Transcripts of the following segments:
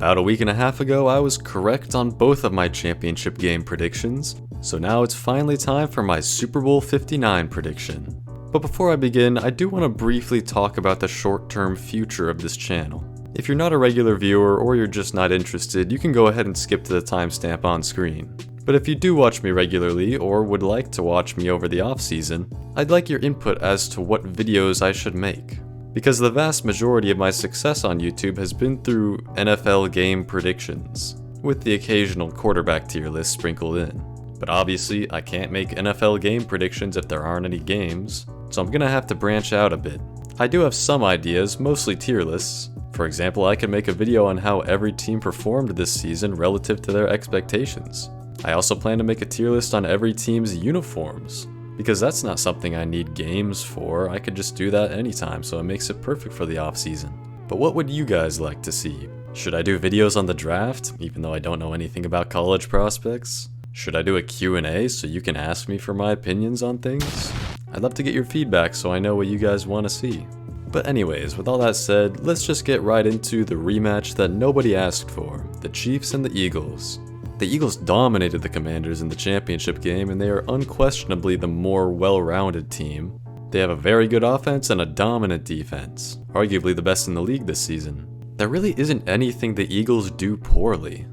About a week and a half ago, I was correct on both of my championship game predictions, so now it's finally time for my Super Bowl 59 prediction. But before I begin, I do want to briefly talk about the short-term future of this channel. If you're not a regular viewer or you're just not interested, you can go ahead and skip to the timestamp on screen. But if you do watch me regularly or would like to watch me over the off-season, I'd like your input as to what videos I should make. Because the vast majority of my success on YouTube has been through NFL game predictions, with the occasional quarterback tier list sprinkled in. But obviously, I can't make NFL game predictions if there aren't any games, so I'm gonna have to branch out a bit. I do have some ideas, mostly tier lists. For example, I could make a video on how every team performed this season relative to their expectations. I also plan to make a tier list on every team's uniforms, because that's not something I need games for. I could just do that anytime, so it makes it perfect for the off season. But what would you guys like to see? Should I do videos on the draft, even though I don't know anything about college prospects? Should I do a Q&A so you can ask me for my opinions on things? I'd love to get your feedback so I know what you guys want to see. But anyways, with all that said, let's just get right into the rematch that nobody asked for, the Chiefs and the Eagles. The Eagles dominated the Commanders in the championship game, and they are unquestionably the more well-rounded team. They have a very good offense and a dominant defense, arguably the best in the league this season. There really isn't anything the Eagles do poorly.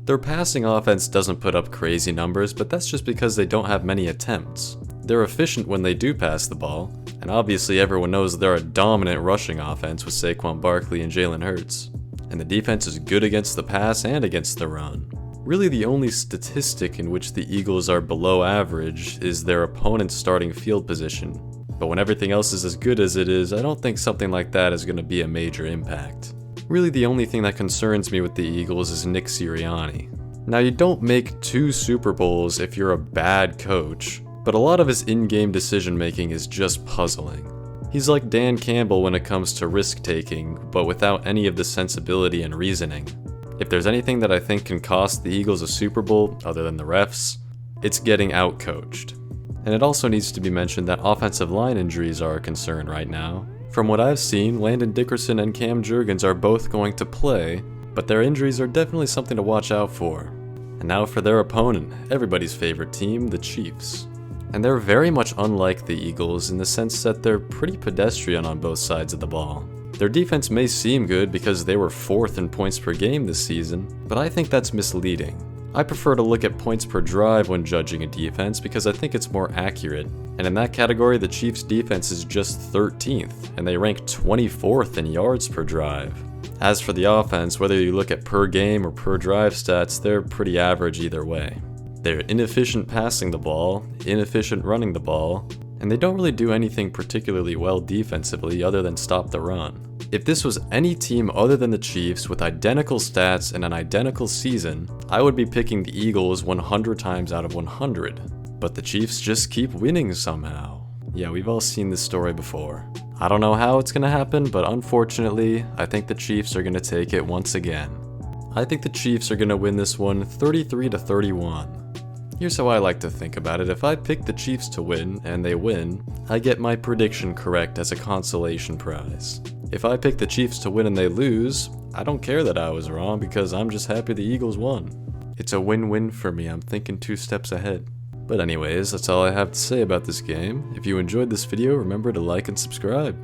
Their passing offense doesn't put up crazy numbers, but that's just because they don't have many attempts. They're efficient when they do pass the ball, and obviously everyone knows they're a dominant rushing offense with Saquon Barkley and Jalen Hurts. And the defense is good against the pass and against the run. Really, the only statistic in which the Eagles are below average is their opponent's starting field position. But when everything else is as good as it is, I don't think something like that is going to be a major impact. Really, the only thing that concerns me with the Eagles is Nick Sirianni. Now, you don't make 2 Super Bowls if you're a bad coach, but a lot of his in-game decision-making is just puzzling. He's like Dan Campbell when it comes to risk-taking, but without any of the sensibility and reasoning. If there's anything that I think can cost the Eagles a Super Bowl, other than the refs, it's getting out-coached. And it also needs to be mentioned that offensive line injuries are a concern right now. From what I've seen, Landon Dickerson and Cam Jurgens are both going to play, but their injuries are definitely something to watch out for. And now for their opponent, everybody's favorite team, the Chiefs. And they're very much unlike the Eagles in the sense that they're pretty pedestrian on both sides of the ball. Their defense may seem good because they were 4th in points per game this season, but I think that's misleading. I prefer to look at points per drive when judging a defense because I think it's more accurate. And in that category, the Chiefs' defense is just 13th, and they rank 24th in yards per drive. As for the offense, whether you look at per game or per drive stats, they're pretty average either way. They're inefficient passing the ball, inefficient running the ball, and they don't really do anything particularly well defensively other than stop the run. If this was any team other than the Chiefs with identical stats and an identical season, I would be picking the Eagles 100 times out of 100. But the Chiefs just keep winning somehow. Yeah, we've all seen this story before. I don't know how it's gonna happen, but unfortunately, I think the Chiefs are gonna take it once again. I think the Chiefs are gonna win this one 33-31. Here's how I like to think about it. If I pick the Chiefs to win, and they win, I get my prediction correct as a consolation prize. If I pick the Chiefs to win and they lose, I don't care that I was wrong because I'm just happy the Eagles won. It's a win-win for me. I'm thinking 2 steps ahead. But anyways, that's all I have to say about this game. If you enjoyed this video, remember to like and subscribe.